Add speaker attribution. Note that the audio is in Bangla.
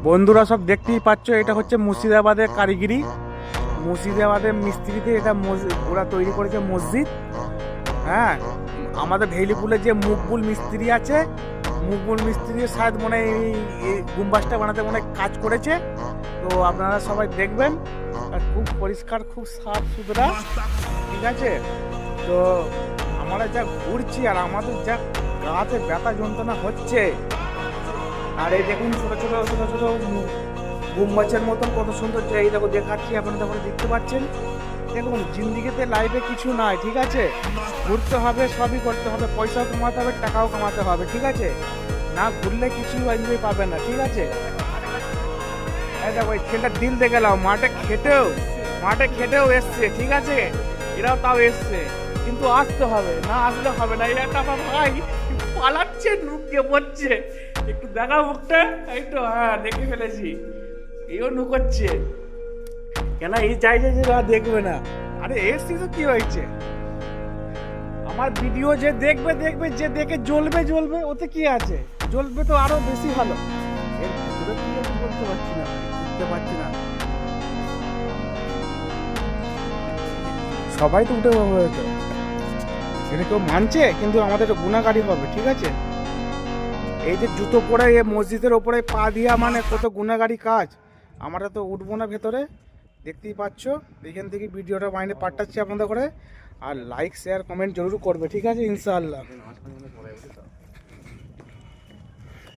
Speaker 1: বন্ধুরা সব দেখতেই পাচ্ছ, এটা হচ্ছে মুর্শিদাবাদের কারিগরি, মুর্শিদাবাদের মিস্ত্রিতে এটা ওরা তৈরি করেছে মসজিদ। হ্যাঁ, আমাদের ভেইলিপুলে যে মুকবুল মিস্ত্রি আছে, মুকবুল মিস্ত্রি শায়দ মনে এই গুম্বাসটা বানাতে মনে কাজ করেছে। তো আপনারা সবাই দেখবেন, আর খুব পরিষ্কার, খুব সাফ সুতরা, ঠিক আছে। তো আমরা যা ঘুরছি আর আমাদের যা গাতে ব্যথা যন্ত্রণা হচ্ছে, আর এই দেখুন ছোট ছোট ছোট ছোট গুম্বাসের মতন কত সুন্দর, এই দেখো দেখাচ্ছি, আপনারা দেখতে পাচ্ছেন। দেখুন, জিন্দিগিতে লাইফে কিছু নাই, ঠিক আছে। ঘুরতে হবে, সবই করতে হবে, পয়সাও কামাতে হবে, টাকাও কামাতে হবে, ঠিক আছে। না ঘুরলে কিছু এনজয় পাবে না, ঠিক আছে। এই দেখো এই ছেলেটা দিল দেখে গেলাম, মাঠে খেটেও এসছে, ঠিক আছে। এরাও তাও এসছে, কিন্তু আসতে হবে, না আসলে হবে না। এই একটা আমার ভাই পালাচ্ছে, নুকিয়ে পড়ছে, একটু দেখা মুখটা একটু, হ্যাঁ দেখে ফেলেছি, এইও নুকোচ্ছে কেন, এই চাইছে যে দেখবে না। আরে এসছি তো কি হয়েছে, আমার ভিডিও যে দেখবে, যে দেখে জ্বলবে, ওতে কি আছে, জ্বলবে তো আরো বেশি ভালো। এর ভিতরে কি আমি বলতে পারছি না, বুঝতে পারছি না। সবাই তো উঠে পাবে, হয়তো এটা কেউ মানছে, কিন্তু আমাদের গুণাগারি হবে, ঠিক আছে। এই যে জুতো পরে মসজিদের ওপরে পা দিয়া, মানে কত গুণাগারি কাজ। আমরা তো উঠবো না ভেতরে, দেখতেই পাচ্ছ। এখান থেকে ভিডিওটা মাইনে পাঠাচ্ছি আপনাদের করে, আর লাইক শেয়ার কমেন্ট জরুর করবে, ঠিক আছে, ইনশাআল্লাহ।